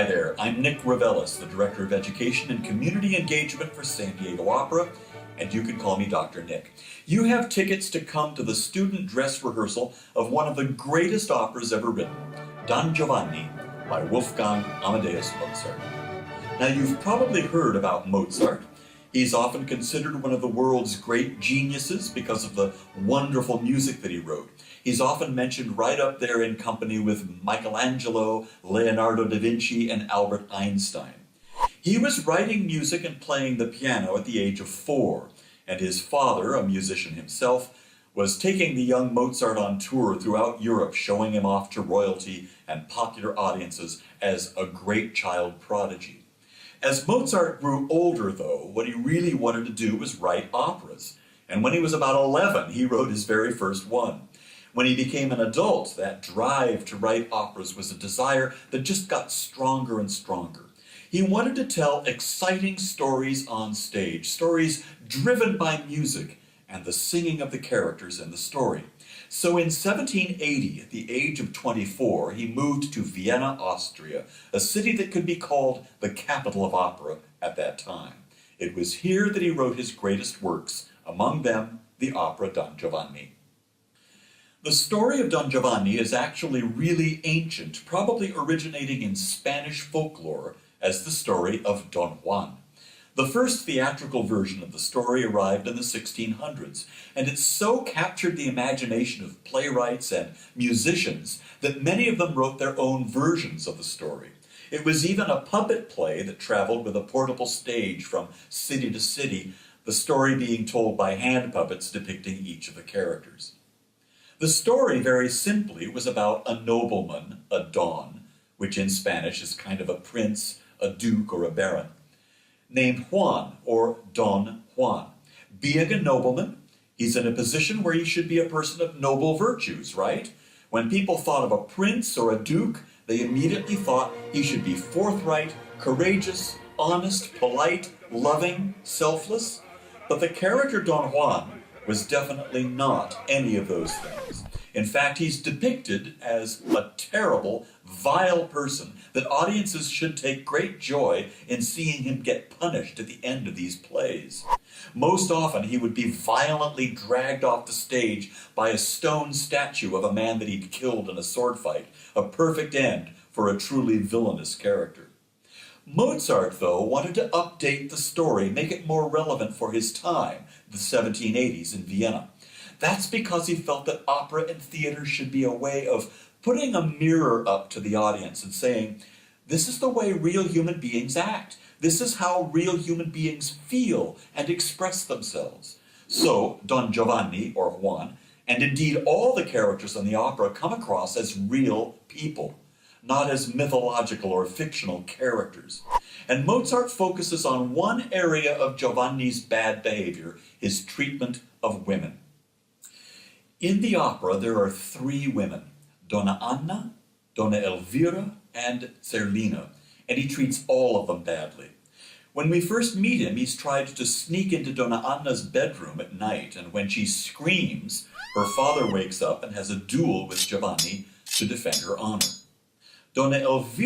Hi there, I'm Nick Ravellis, the Director of Education and Community Engagement for San Diego Opera, and you can call me Dr. Nick. You have tickets to come to the student dress rehearsal of one of the greatest operas ever written, Don Giovanni by Wolfgang Amadeus Mozart. Now you've probably heard about Mozart. He's often considered one of the world's great geniuses because of the wonderful music that he wrote. He's often mentioned right up there in company with Michelangelo, Leonardo da Vinci, and Albert Einstein. He was writing music and playing the piano at the age of 4, and his father, a musician himself, was taking the young Mozart on tour throughout Europe, showing him off to royalty and popular audiences as a great child prodigy. As Mozart grew older, though, what he really wanted to do was write operas. And when he was about 11, he wrote his very first one. When he became an adult, that drive to write operas was a desire that just got stronger and stronger. He wanted to tell exciting stories on stage, stories driven by music and the singing of the characters in the story. So in 1780, at the age of 24, he moved to Vienna, Austria, a city that could be called the capital of opera at that time. It was here that he wrote his greatest works, among them the opera Don Giovanni. The story of Don Giovanni is actually really ancient, probably originating in Spanish folklore as the story of Don Juan. The first theatrical version of the story arrived in the 1600s, and it so captured the imagination of playwrights and musicians that many of them wrote their own versions of the story. It was even a puppet play that traveled with a portable stage from city to city, the story being told by hand puppets depicting each of the characters. The story, very simply, was about a nobleman, a don, which in Spanish is kind of a prince, a duke, or a baron, named Juan, or Don Juan. Being a nobleman, he's in a position where he should be a person of noble virtues, right? When people thought of a prince or a duke, they immediately thought he should be forthright, courageous, honest, polite, loving, selfless. But the character Don Juan was definitely not any of those things. In fact, he's depicted as a terrible, vile person that audiences should take great joy in seeing him get punished at the end of these plays. Most often, he would be violently dragged off the stage by a stone statue of a man that he'd killed in a sword fight, a perfect end for a truly villainous character. Mozart, though, wanted to update the story, make it more relevant for his time, the 1780s in Vienna. That's because he felt that opera and theater should be a way of putting a mirror up to the audience and saying, this is the way real human beings act. This is how real human beings feel and express themselves. So, Don Giovanni, or Juan, and indeed all the characters in the opera come across as real people, not as mythological or fictional characters. And Mozart focuses on one area of Giovanni's bad behavior, his treatment of women. In the opera, there are 3 women, Donna Anna, Donna Elvira, and Zerlina, and he treats all of them badly. When we first meet him, he's tried to sneak into Donna Anna's bedroom at night, and when she screams, her father wakes up and has a duel with Giovanni to defend her honor. Donna Elvira